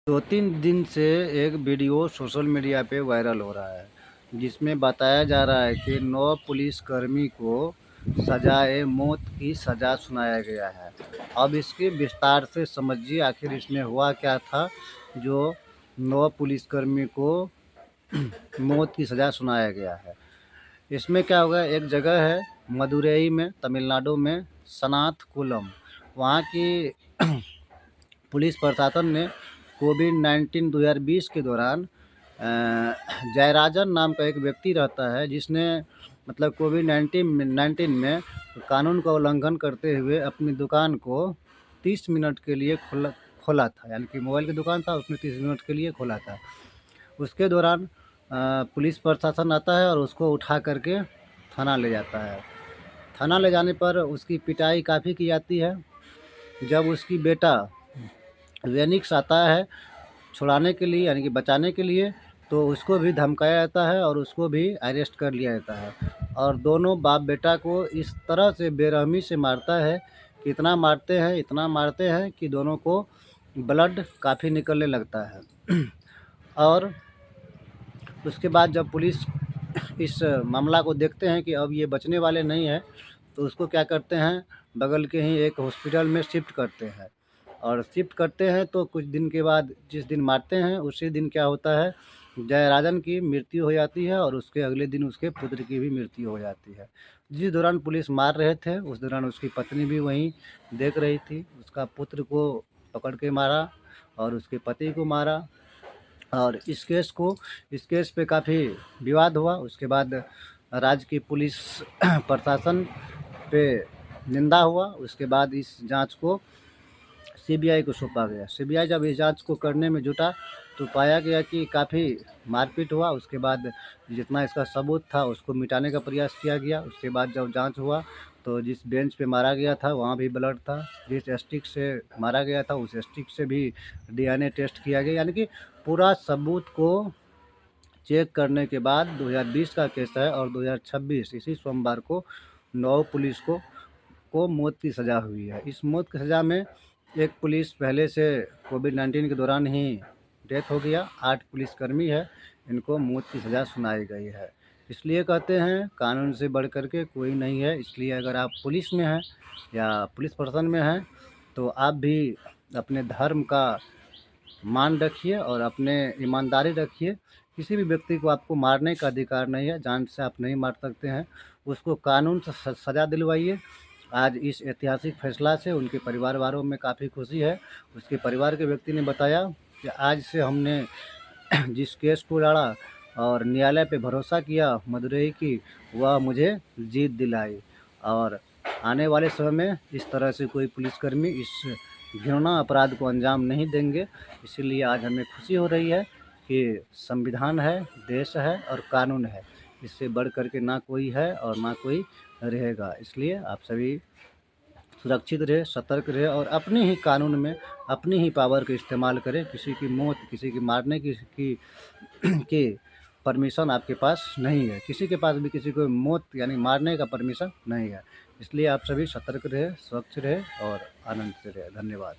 2-3 दिन से एक वीडियो सोशल मीडिया पे वायरल हो रहा है, जिसमें बताया जा रहा है कि 9 पुलिसकर्मी को सज़ाए मौत की सज़ा सुनाया गया है। अब इसके विस्तार से समझिए आखिर इसमें हुआ क्या था, जो 9 पुलिसकर्मी को मौत की सज़ा सुनाया गया है। इसमें क्या होगा, एक जगह है मदुरई में, तमिलनाडु में, सनाथकुलम, वहाँ की पुलिस प्रशासन ने कोविड-19 2020 के दौरान जयराजन नाम का एक व्यक्ति रहता है, जिसने मतलब कोविड-19 में कानून का उल्लंघन करते हुए अपनी दुकान को 30 मिनट के लिए खोला था। यानी कि मोबाइल की दुकान था, उसने 30 मिनट के लिए खोला था। उसके दौरान पुलिस प्रशासन आता है और उसको उठा कर के थाना ले जाता है। थाना ले जाने पर उसकी पिटाई काफ़ी की जाती है। जब उसकी बेटा वेनिक्स आता है छुड़ाने के लिए, यानी कि बचाने के लिए, तो उसको भी धमकाया जाता है और उसको भी अरेस्ट कर लिया जाता है। और दोनों बाप बेटा को इस तरह से बेरहमी से मारता है कि इतना मारते हैं कि दोनों को ब्लड काफ़ी निकलने लगता है। और उसके बाद जब पुलिस इस मामला को देखते हैं कि अब ये बचने वाले नहीं हैं, तो उसको क्या करते हैं, बगल के ही एक हॉस्पिटल में शिफ्ट करते हैं। और शिफ्ट करते हैं तो कुछ दिन के बाद, जिस दिन मारते हैं उसी दिन क्या होता है, जयराजन की मृत्यु हो जाती है और उसके अगले दिन उसके पुत्र की भी मृत्यु हो जाती है। जिस दौरान पुलिस मार रहे थे उस दौरान उसकी पत्नी भी वहीं देख रही थी। उसका पुत्र को पकड़ के मारा और उसके पति को मारा। और इस केस पे काफ़ी विवाद हुआ। उसके बाद राज्य की पुलिस प्रशासन पे निंदा हुआ। उसके बाद इस जांच को सीबीआई को सौंपा गया। सीबीआई जब इस जांच को करने में जुटा तो पाया गया कि काफ़ी मारपीट हुआ। उसके बाद जितना इसका सबूत था उसको मिटाने का प्रयास किया गया। उसके बाद जब जांच हुआ तो जिस बेंच पे मारा गया था वहाँ भी ब्लड था। जिस स्टिक से मारा गया था उस स्टिक से भी डीएनए टेस्ट किया गया। यानी कि पूरा सबूत को चेक करने के बाद 2020 का केस है और 2026 इसी सोमवार को 9 पुलिस को मौत की सज़ा हुई है। इस मौत की सज़ा में एक पुलिस पहले से कोविड-19 के दौरान ही डेथ हो गया। 8 पुलिसकर्मी है, इनको मौत की सज़ा सुनाई गई है। इसलिए कहते हैं कानून से बढ़ कर के कोई नहीं है। इसलिए अगर आप पुलिस में हैं या पुलिस प्रशासन में हैं तो आप भी अपने धर्म का मान रखिए और अपने ईमानदारी रखिए। किसी भी व्यक्ति को आपको मारने का अधिकार नहीं है, जान से आप नहीं मार सकते हैं। उसको कानून से सज़ा दिलवाइए। आज इस ऐतिहासिक फैसला से उनके परिवार वालों में काफ़ी खुशी है। उसके परिवार के व्यक्ति ने बताया कि आज से हमने जिस केस को लड़ा और न्यायालय पे भरोसा किया मदुरई की, वह मुझे जीत दिलाई। और आने वाले समय में इस तरह से कोई पुलिसकर्मी इस घृणा अपराध को अंजाम नहीं देंगे। इसीलिए आज हमें खुशी हो रही है कि संविधान है, देश है और कानून है। इससे बढ़ कर के ना कोई है और ना कोई रहेगा। इसलिए आप सभी सुरक्षित रहें, सतर्क रहें और अपने ही कानून में अपनी ही पावर का इस्तेमाल करें। किसी की मौत, किसी की मारने की परमिशन आपके पास नहीं है। किसी के पास भी किसी को मौत यानी मारने का परमिशन नहीं है। इसलिए आप सभी सतर्क रहें, स्वच्छ रहें और आनंद से रहें। धन्यवाद।